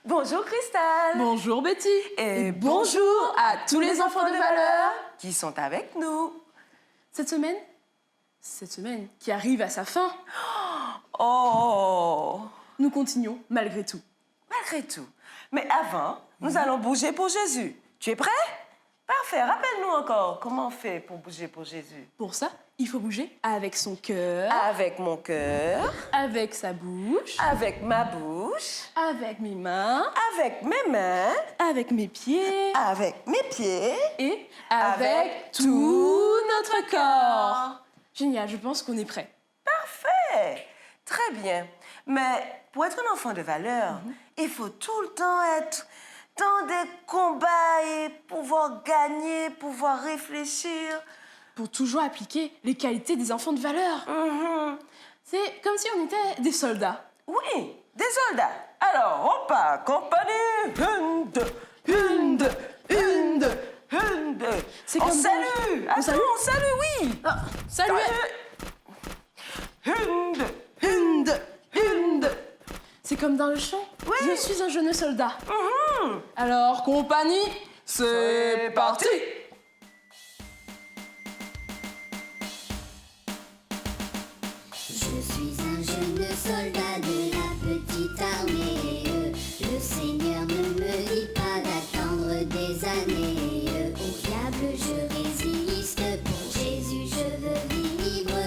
Bonjour Cristal. Bonjour Betty. Et bonjour à tous les enfants de valeur qui sont avec nous. Cette semaine qui arrive à sa fin, Oh, nous continuons malgré tout. malgré tout. Mais avant, nous allons bouger pour Jésus. Tu es prêt? Parfait. Rappelle-nous encore comment on fait pour bouger pour Jésus. Pour ça, il faut bouger avec son cœur, Avec mon cœur, avec sa bouche, avec ma bouche, avec mes mains, avec mes mains, avec mes pieds avec mes pieds. et Avec avec tout notre corps. Génial, je pense qu'on est prêt. Parfait. Très bien. Mais pour être un enfant de valeur, il faut tout le temps être dans des combats et pouvoir gagner, pouvoir réfléchir. Pour toujours appliquer les qualités des enfants de valeur. C'est comme si on était des soldats. Oui, des soldats. Alors, on part, compagnie. Une, deux, une, deux, une, deux, une, deux. C'est On comme salue. on salue? On salue, oui. Ah, salut. Une, deux. Une, deux, une, deux. C'est comme dans le chant. Oui. Je suis un jeune soldat. Alors, compagnie, c'est parti. Je suis un jeune soldat de la petite armée. Le Seigneur ne me dit pas d'attendre des années. Au diable je résiste, pour Jésus je veux vivre.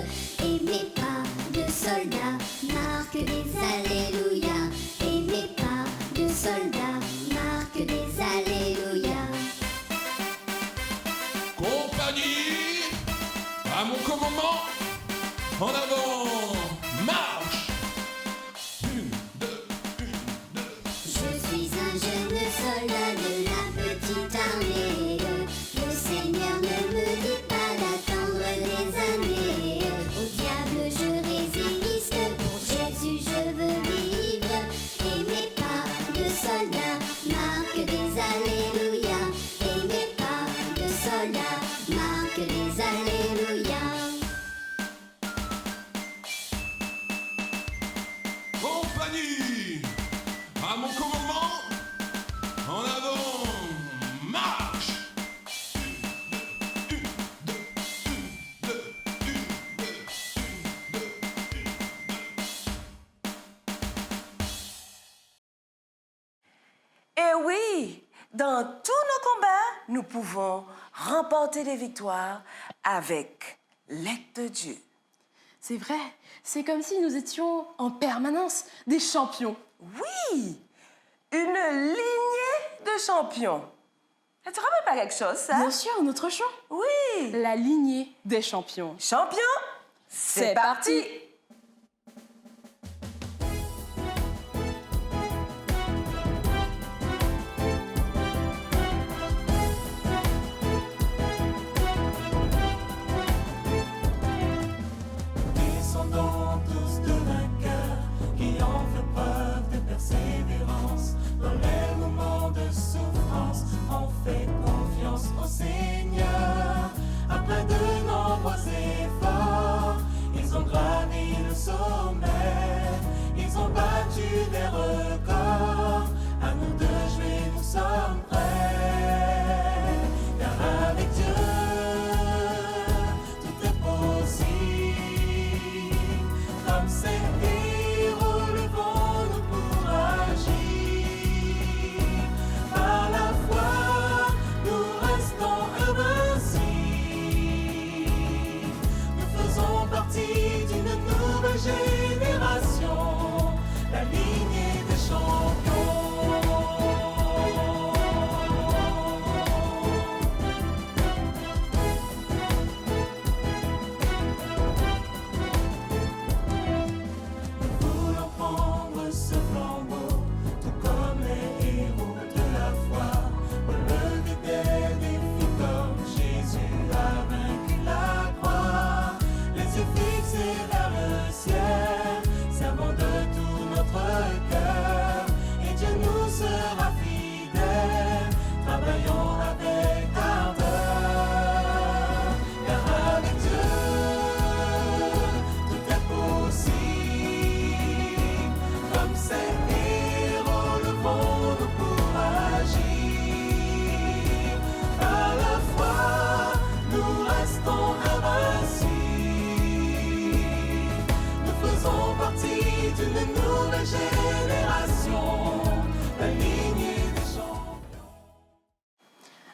Et mes pas de soldat marquent des alléluia. Et mes pas de soldat marquent des alléluia. Compagnie, à mon commandement, en avant, marche! Une, deux, Je suis un jeune soldat de la petite armée. Le Seigneur ne me dit pas d'attendre des années. Au diable je résiste, pour Jésus je veux vivre. Et mes pas de soldat marquent des alléluia. Et mes pas de soldat marquent des alléluia. compagnie, à mon commandement, en avant, marche! Et oui, dans tous nos combats, nous pouvons remporter des victoires avec l'aide de Dieu. C'est vrai, c'est comme si nous étions en permanence des champions. Oui, une lignée de champions. Ça te rappelle pas quelque chose, ça? Bien sûr, notre chant. Oui. La lignée des champions. Champion, c'est parti. Descendons tous de vainqueurs qui ont fait preuve de persévérance. Dans les moments de souffrance, on fait confiance au Seigneur. Après de nombreux efforts, ils ont gravi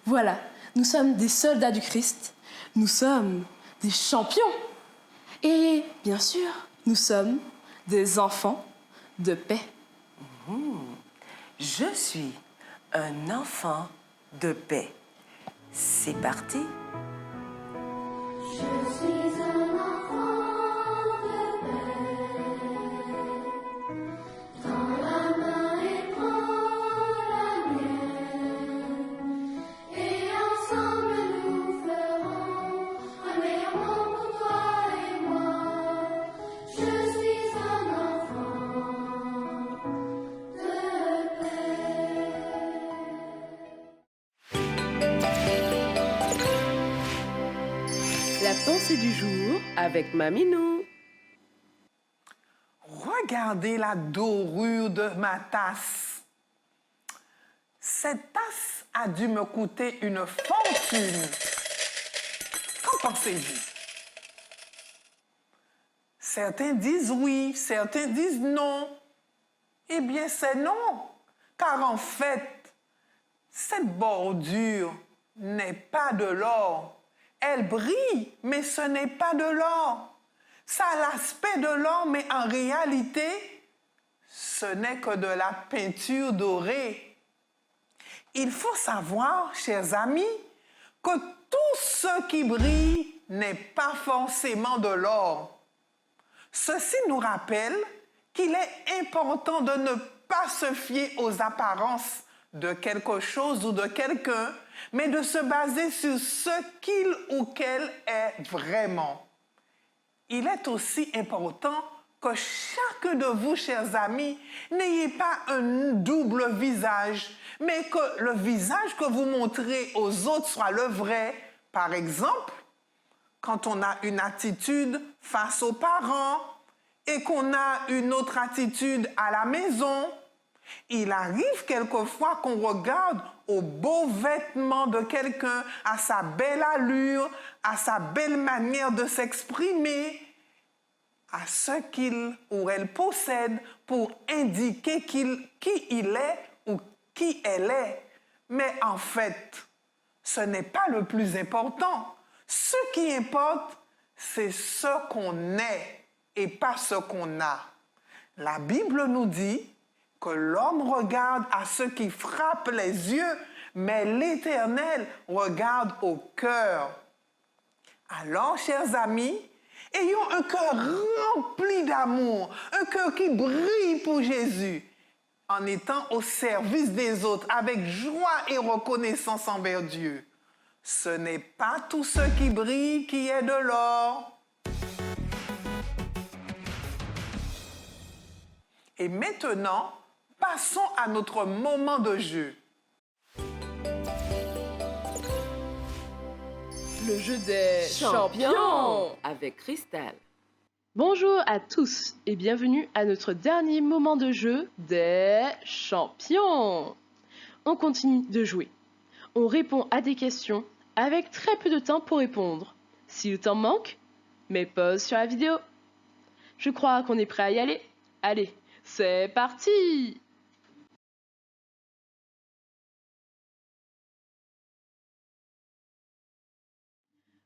Voilà, nous sommes des soldats du Christ, nous sommes des champions. Et bien sûr, nous sommes des enfants de paix. Je suis un enfant de paix. C'est parti. Je suis un enfant de paix. Prends la main et prends la mienne. Et ensemble nous ferons un meilleur monde pour toi et moi. Je suis un enfant de paix. La pensée du jour avec Maminou. Regardez la dorure de ma tasse. Cette tasse a dû me coûter une fortune. Qu'en pensez-vous? Certains disent oui, certains disent non. Eh bien, c'est non, car en fait, cette bordure n'est pas de l'or. Elle brille, mais ce n'est pas de l'or. Ça a l'aspect de l'or, mais en réalité, ce n'est que de la peinture dorée. Il faut savoir, chers amis, que tout ce qui brille n'est pas forcément de l'or. Ceci nous rappelle qu'il est important de ne pas se fier aux apparences de quelque chose ou de quelqu'un, mais de se baser sur ce qu'il ou qu'elle est vraiment. Il est aussi important que chacun de vous, chers amis, n'ayez pas un double visage, mais que le visage que vous montrez aux autres soit le vrai. Par exemple, quand on a une attitude face aux parents et qu'on a une autre attitude à la maison, il arrive quelquefois qu'on regarde aux beaux vêtements de quelqu'un, à sa belle allure, à sa belle manière de s'exprimer, à ce qu'il ou elle possède pour indiquer qui il est ou qui elle est. Mais en fait, ce n'est pas le plus important. Ce qui importe, c'est ce qu'on est et pas ce qu'on a. La Bible nous dit que l'homme regarde à ce qui frappe les yeux, mais l'Éternel regarde au cœur. Alors, chers amis, ayons un cœur rempli d'amour, un cœur qui brille pour Jésus, en étant au service des autres, avec joie et reconnaissance envers Dieu. Ce n'est pas tout ce qui brille qui est de l'or. Et maintenant, passons à notre moment de jeu. Le jeu des champions avec Cristal. Bonjour à tous et bienvenue à notre dernier moment de jeu des champions. On continue de jouer. On répond à des questions avec très peu de temps pour répondre. Si le temps manque, mets pause sur la vidéo. Je crois qu'on est prêt à y aller. Allez, c'est parti!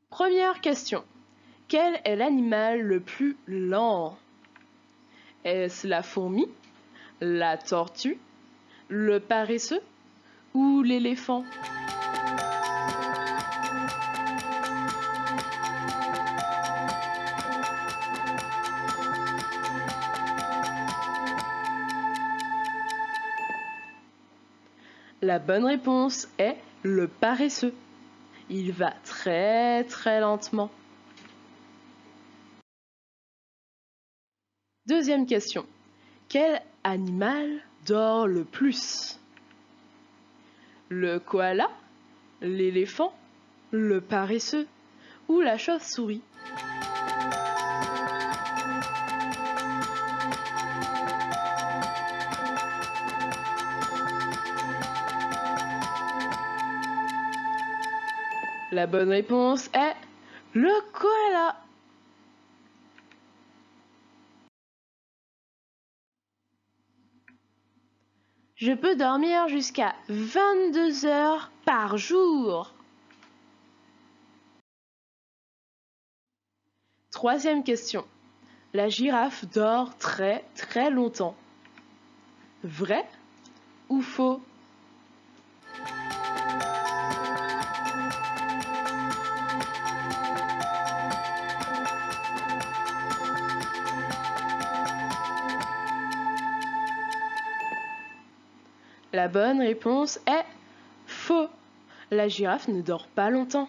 Première question. Quel est l'animal le plus lent? Est-ce la fourmi, la tortue, le paresseux ou l'éléphant? La bonne réponse est le paresseux. Il va très très lentement. Deuxième question. Quel animal dort le plus? Le koala, l'éléphant, le paresseux ou la chauve-souris? La bonne réponse est le koala. Je peux dormir jusqu'à 22 heures par jour. Troisième question. La girafe dort très très longtemps. Vrai ou faux? La bonne réponse est faux. La girafe ne dort pas longtemps.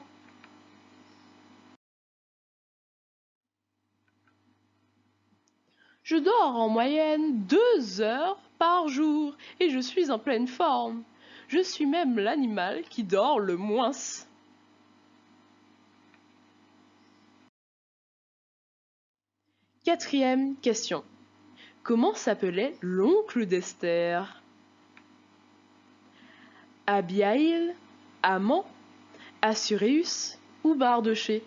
Je dors en moyenne 2 heures par jour et je suis en pleine forme. Je suis même l'animal qui dort le moins. Quatrième question. Comment s'appelait l'oncle d'Esther? Abihaïl, Aman, Assuréus ou Mardochée?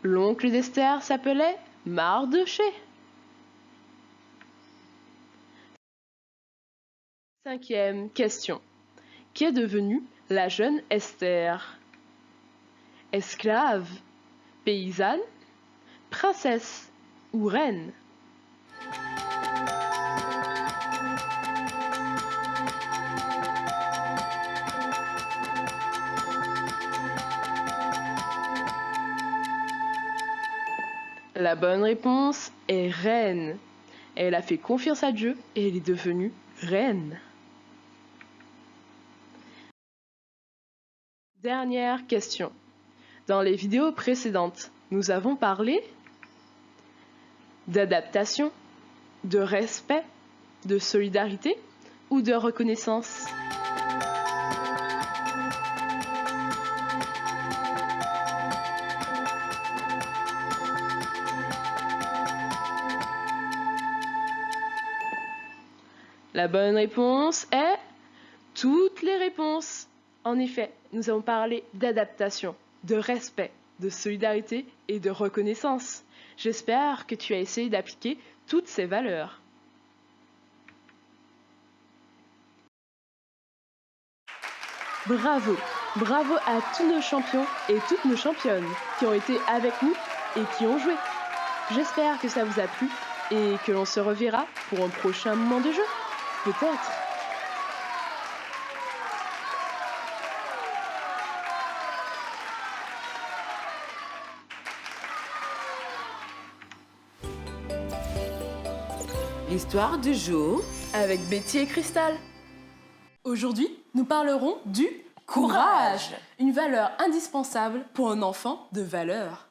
L'oncle d'Esther s'appelait Mardochée. Cinquième question. Qu'est devenue la jeune Esther? Esclave, paysanne, princesse ou reine? La bonne réponse est reine. Elle a fait confiance à Dieu et elle est devenue reine. Dernière question. Dans les vidéos précédentes, nous avons parlé d'adaptation, de respect, de solidarité ou de reconnaissance. La bonne réponse est toutes les réponses. En effet, nous avons parlé d'adaptation, de respect, de solidarité et de reconnaissance. J'espère que tu as essayé d'appliquer toutes ces valeurs. Bravo! Bravo à tous nos champions et toutes nos championnes qui ont été avec nous et qui ont joué. J'espère que ça vous a plu et que l'on se reverra pour un prochain moment de jeu. Peut-être. L'histoire du jour avec Betty et Cristal. Aujourd'hui, nous parlerons du courage, une valeur indispensable pour un enfant de valeur.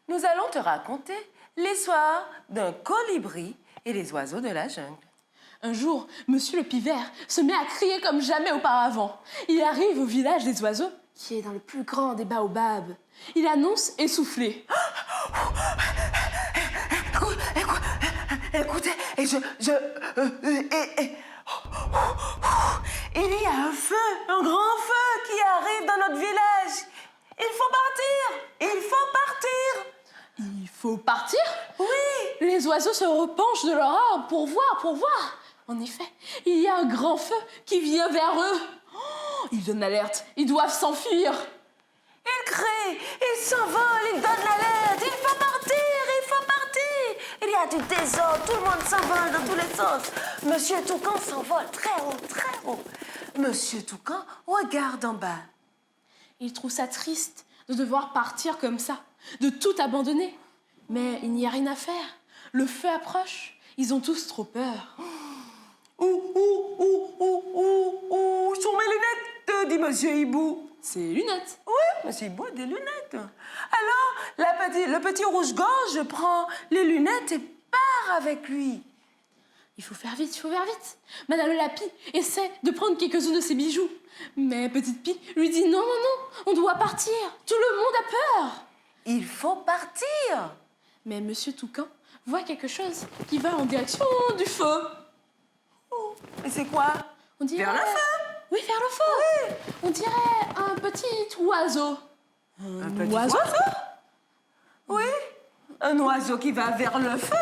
Nous allons te raconter l'histoire d'un colibri et les oiseaux de la jungle. Un jour, Monsieur le Pivert se met à crier comme jamais auparavant. Il arrive au village des oiseaux, qui est dans le plus grand des baobabs. Il annonce essoufflé. Écoutez, il y a un feu, un grand feu qui arrive dans notre village. Il faut partir, il faut partir. Il faut partir? Oui. Les oiseaux se repenchent de leur arbre pour voir. En effet, il y a un grand feu qui vient vers eux. Oh, ils donnent l'alerte, ils doivent s'enfuir. Ils crient, ils s'envolent, ils donnent l'alerte. Il faut partir, il faut partir. Il y a du désordre, tout le monde s'envole dans tous les sens. Monsieur Toucan s'envole très haut, très haut. Monsieur Toucan regarde en bas. Il trouve ça triste de devoir partir comme ça, de tout abandonner. Mais il n'y a rien à faire. Le feu approche, ils ont tous trop peur. Où sont mes lunettes, dit Monsieur Hibou. Ses lunettes. Oui, Monsieur Hibou a des lunettes. Alors, le petit rouge-gorge prend les lunettes et part avec lui. Il faut faire vite. Madame Lapi essaie de prendre quelques-uns de ses bijoux. Mais Petite Pie lui dit non, on doit partir. Tout le monde a peur. Il faut partir. Mais Monsieur Toucan voit quelque chose qui va en direction du feu. Mais c'est quoi? On dirait... Vers le feu. Oui, faire le feu. Oui. On dirait un petit oiseau. Un petit oiseau? Oui, un oiseau qui va vers le feu.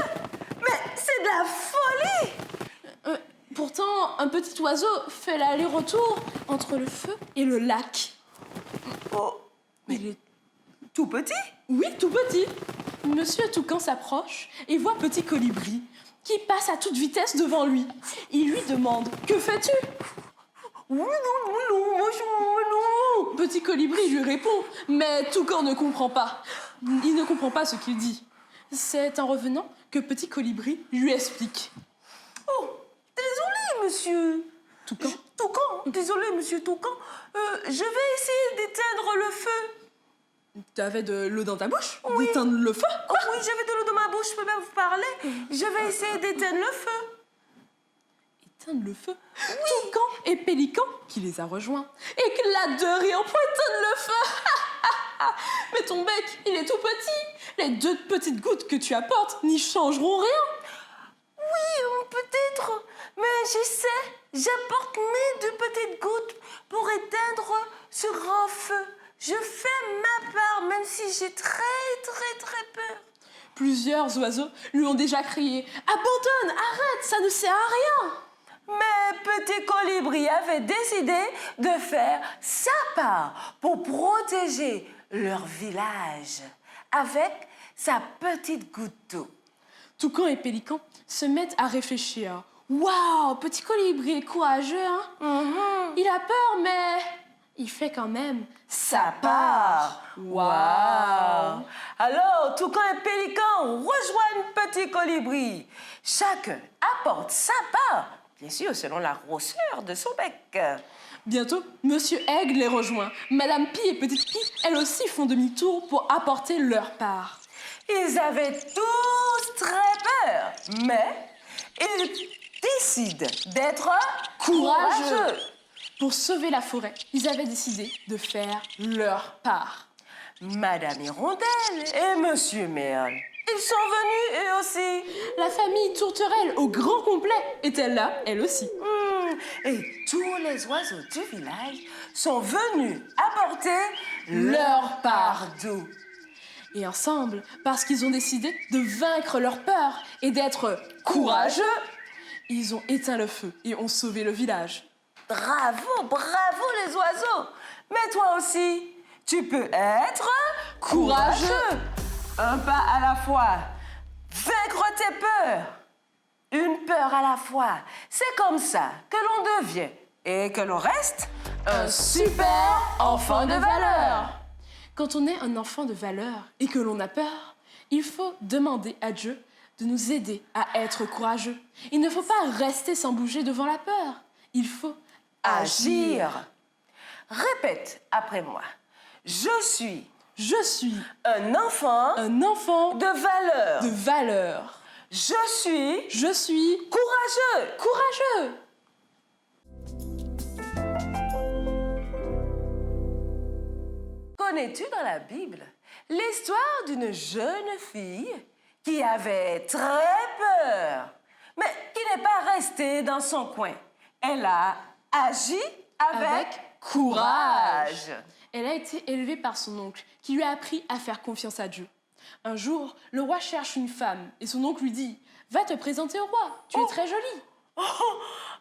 Mais c'est de la folie! Pourtant, un petit oiseau fait l'aller-retour entre le feu et le lac. Oh, Il est... tout petit? Oui, tout petit. Monsieur Toucan s'approche et voit Petit Colibri qui passe à toute vitesse devant lui. Il lui demande « Que fais-tu » Oui, non. Petit Colibri lui répond, mais Toucan ne comprend pas. Il ne comprend pas ce qu'il dit. C'est en revenant que Petit Colibri lui explique. Oh, désolé, monsieur. Toucan. Désolé, monsieur Toucan. Je vais essayer d'éteindre le feu. T'avais de l'eau dans ta bouche? Oui. D'éteindre le feu? Oh, oui, j'avais de l'eau dans ma bouche, je peux même vous parler. Je vais essayer d'éteindre le feu. Éteindre le feu? Toucan et Pélican, qui les a rejoints, éclatent de rire pour éteindre le feu. Mais ton bec, il est tout petit. Les 2 petites gouttes que tu apportes n'y changeront rien. Oui, peut-être. Mais j'essaie. J'apporte mes 2 petites gouttes pour éteindre ce grand feu. Je fais ma part, même si j'ai très peur. Plusieurs oiseaux lui ont déjà crié « Abandonne, arrête, ça ne sert à rien !» Mais Petit Colibri avait décidé de faire sa part pour protéger leur village avec sa petite goutte d'eau. Toucan et Pélican se mettent à réfléchir. « Waouh, Petit Colibri est courageux, hein Il a peur, mais il fait quand même Sa part. Waouh! Alors, Toucan et Pélican rejoignent Petit Colibri. Chacun apporte sa part, bien sûr, selon la grosseur de son bec. Bientôt, Monsieur Aigle les rejoint. Madame Pie et Petite Pie, elles aussi font demi-tour pour apporter leur part. Ils avaient tous très peur, mais ils décident d'être courageux. Pour sauver la forêt, ils avaient décidé de faire leur part. Madame Hirondelle et Monsieur Merle, ils sont venus eux aussi. La famille Tourterelle au grand complet était là, elle aussi. Et tous les oiseaux du village sont venus apporter Leur part d'eau. Et ensemble, parce qu'ils ont décidé de vaincre leur peur et d'être courageux, ils ont éteint le feu et ont sauvé le village. Bravo les oiseaux. Mais toi aussi, tu peux être Courageux. Un pas à la fois. Vaincre tes peurs. Une peur à la fois. C'est comme ça que l'on devient et que l'on reste un super enfant de valeur. Quand on est un enfant de valeur et que l'on a peur, il faut demander à Dieu de nous aider à être courageux. Il ne faut pas rester sans bouger devant la peur. Il faut agir. Répète après moi. Je suis un enfant de valeur. de valeur. Je suis Courageux. Connais-tu dans la Bible l'histoire d'une jeune fille qui avait très peur, mais qui n'est pas restée dans son coin? Elle a agi avec courage. Elle a été élevée par son oncle, qui lui a appris à faire confiance à Dieu. Un jour, le roi cherche une femme, et son oncle lui dit « Va te présenter au roi, tu es très jolie. »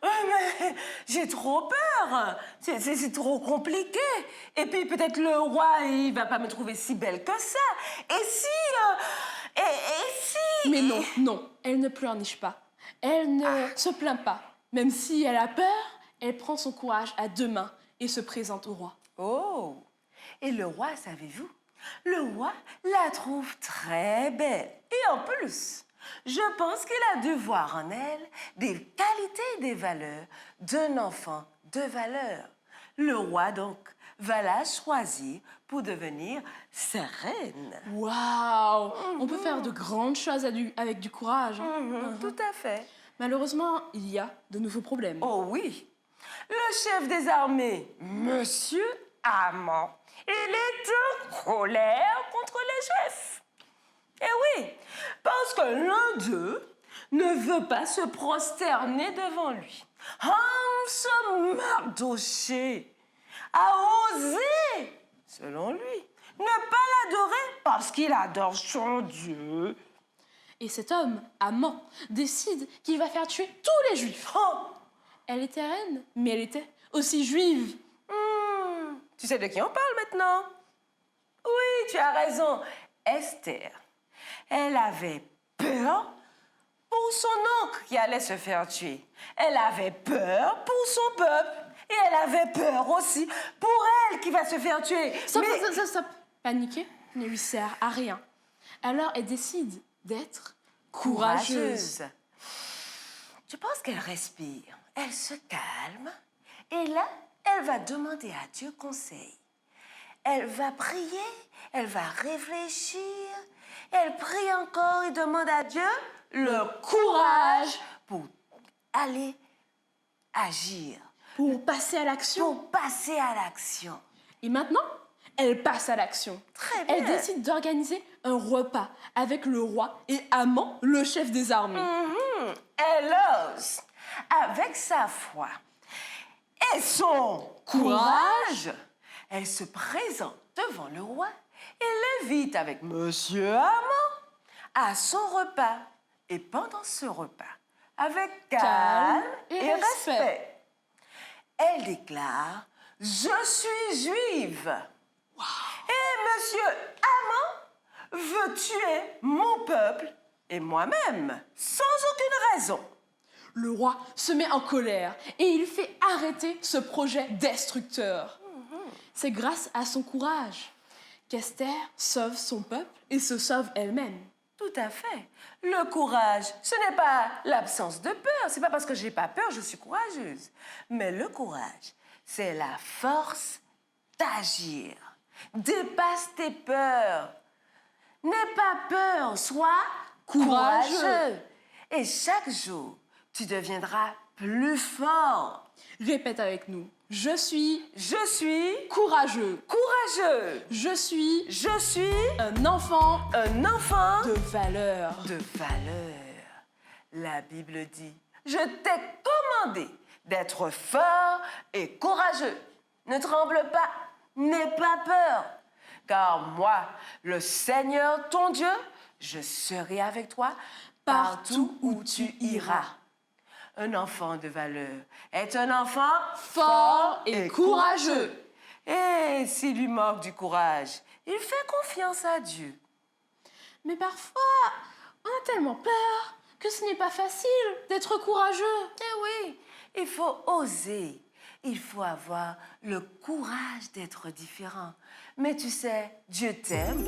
Mais j'ai trop peur. C'est trop compliqué. Et puis peut-être le roi, il va pas me trouver si belle que ça. Et si... Mais non, elle ne pleurniche pas. Elle ne se plaint pas. Même si elle a peur, elle prend son courage à 2 mains et se présente au roi. Oh! Et le roi, savez-vous? Le roi la trouve très belle. Et en plus, je pense qu'il a dû voir en elle des qualités et des valeurs d'un enfant de valeur. Le roi, donc, va la choisir pour devenir sa reine. Waouh! On peut faire de grandes choses avec du courage. Hein. Tout à fait. Malheureusement, il y a de nouveaux problèmes. Oh oui. Le chef des armées, Monsieur Amand, il est en colère contre les chefs. Eh oui, parce que l'un d'eux ne veut pas se prosterner devant lui. Ce Mardochée a osé, selon lui, ne pas l'adorer parce qu'il adore son Dieu. Et cet homme, Haman, décide qu'il va faire tuer tous les Juifs. Oh, Elle était reine, mais elle était aussi juive. tu sais de qui on parle maintenant? Oui, tu as raison. Esther. Elle avait peur pour son oncle qui allait se faire tuer. Elle avait peur pour son peuple. Et elle avait peur aussi pour elle qui va se faire tuer. Stop. Paniquer ne lui sert à rien. Alors elle décide d'être courageuse. Je pense qu'elle respire. Elle se calme. Et là, elle va demander à Dieu conseil. Elle va prier. Elle va réfléchir. Elle prie encore et demande à Dieu le courage pour aller agir. Pour passer à l'action. Pour passer à l'action. Et maintenant, elle passe à l'action. Très bien. Elle décide d'organiser un repas avec le roi et Haman, le chef des armées. Elle ose, avec sa foi et son courage, elle se présente devant le roi et l'invite avec Monsieur Haman à son repas. Et pendant ce repas, avec calme et respect, elle déclare « Je suis juive ». Et Monsieur Haman veut tuer mon peuple et moi-même, sans aucune raison. Le roi se met en colère et il fait arrêter ce projet destructeur. C'est grâce à son courage qu'Esther sauve son peuple et se sauve elle-même. Tout à fait. Le courage, ce n'est pas l'absence de peur. C'est pas parce que j'ai pas peur, je suis courageuse. Mais le courage, c'est la force d'agir. Dépasse tes peurs. N'aie pas peur, sois courageux. Et chaque jour, tu deviendras plus fort. Répète avec nous. Je suis courageux. Je suis un enfant de de valeur. La Bible dit, je t'ai commandé d'être fort et courageux. Ne tremble pas, n'aie pas peur. Car moi, le Seigneur, ton Dieu, je serai avec toi partout où tu iras. Un enfant de valeur est un enfant Fort et courageux. Et s'il lui manque du courage, il fait confiance à Dieu. Mais parfois, on a tellement peur que ce n'est pas facile d'être courageux. Eh oui, il faut oser. Il faut avoir le courage d'être différent. Mais tu sais, Dieu t'aime.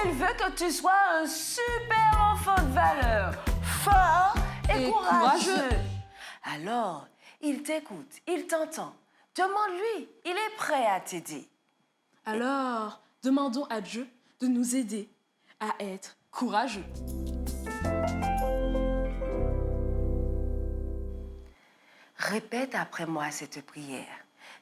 Il veut que tu sois un super enfant de valeur, fort et courageux. Alors, il t'écoute, il t'entend. Demande-lui, il est prêt à t'aider. Alors, demandons à Dieu de nous aider à être courageux. Répète après moi cette prière.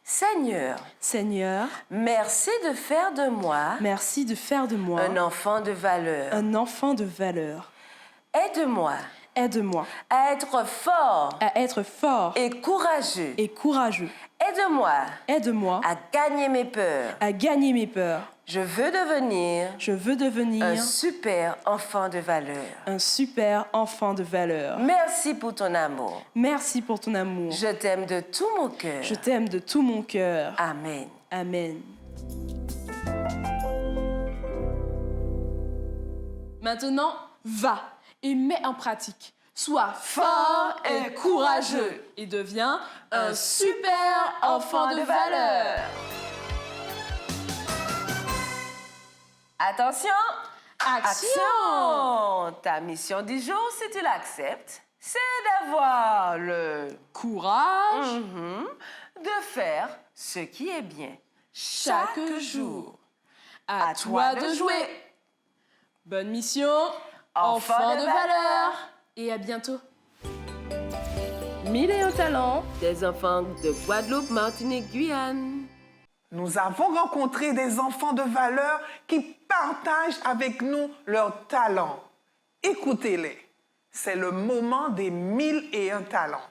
Seigneur, Seigneur, merci de faire de moi merci de faire de moi un enfant de valeur. un enfant de valeur. Aide-moi Aide-moi à être fort à être fort et courageux. et courageux. Aide-moi Aide-moi à gagner mes peurs. à gagner mes peurs. Je veux devenir Je veux devenir un super enfant de valeur. un super enfant de valeur. Merci pour ton amour. Merci pour ton amour. Je t'aime de tout mon cœur. Je t'aime de tout mon cœur. Amen. Amen. Maintenant, va et mets en pratique. Sois fort et courageux et deviens un super enfant de valeur. Attention! Action! Ta mission du jour, si tu l'acceptes, c'est d'avoir le Courage de faire ce qui est bien chaque jour. À toi de jouer. Bonne mission, enfant de valeur. Et à bientôt. Mille et un talents. des enfants de Guadeloupe, Martinique, Guyane. Nous avons rencontré des enfants de valeur qui partagent avec nous leurs talents. Écoutez-les. C'est le moment des 1001 talents.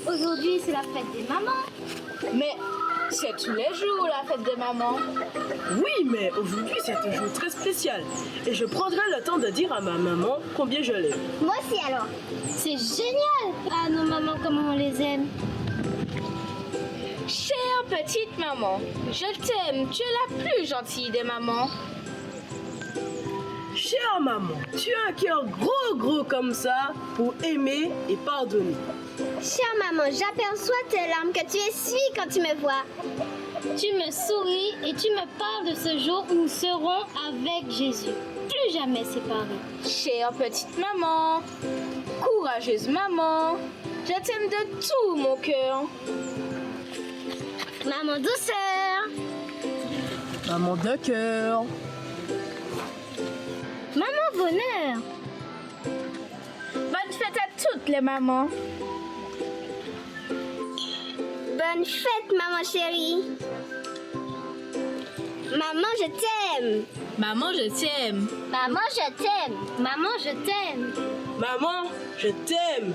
Aujourd'hui, c'est la fête des mamans. Mais c'est tous les jours la fête des mamans. Oui, mais aujourd'hui, c'est un jour très spécial. Et je prendrai le temps de dire à ma maman combien je l'aime. Moi aussi alors. C'est génial. Ah, nos mamans, comment on les aime. Chère petite maman, je t'aime. Tu es la plus gentille des mamans. Chère maman, tu as un cœur gros comme ça pour aimer et pardonner. Chère maman, j'aperçois tes larmes que tu essuies quand tu me vois. Tu me souris et tu me parles de ce jour où nous serons avec Jésus. Plus jamais séparés. Chère petite maman, courageuse maman, je t'aime de tout mon cœur. Maman douceur. Maman de cœur. Maman bonheur. Bonne fête à toutes les mamans. Bonne fête, maman chérie. Maman, je t'aime. Maman, je t'aime. Maman, je t'aime. Maman, je t'aime. Maman, je t'aime.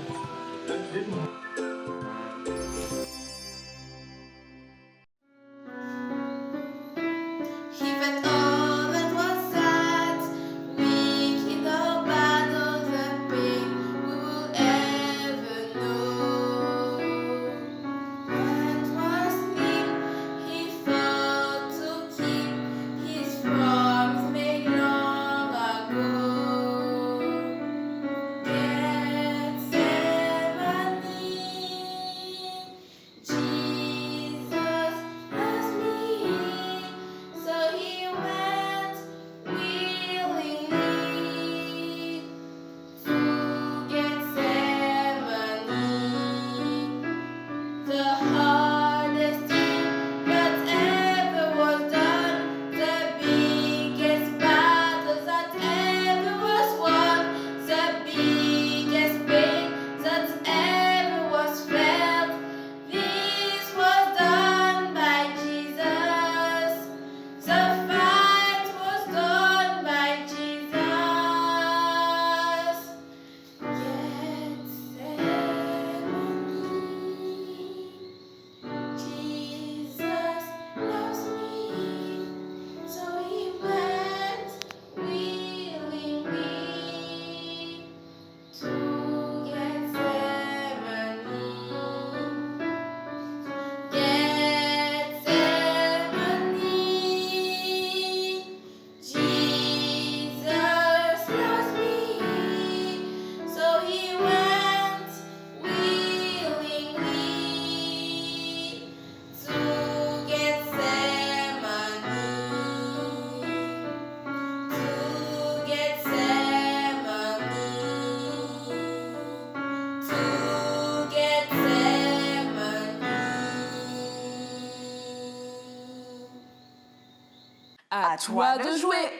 À toi de jouer.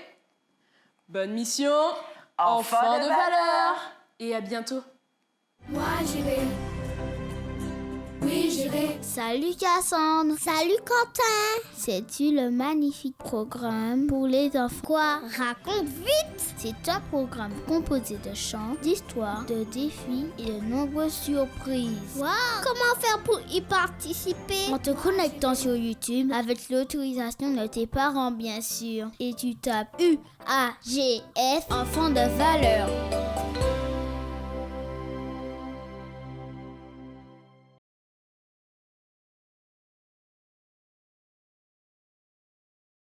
Bonne mission, Enfant enfant de de valeur. Et à bientôt. Moi j'irai. Oui, j'irai. Salut Cassandre. Salut Quentin. Sais-tu le magnifique programme pour les enfants? Quoi? Raconte vite. C'est un programme composé de chants, d'histoires, de défis et de nombreuses surprises. Wow. Comment faire pour y participer? En te connectant sur YouTube avec l'autorisation de tes parents, bien sûr. Et tu tapes UAGF, enfant de valeur.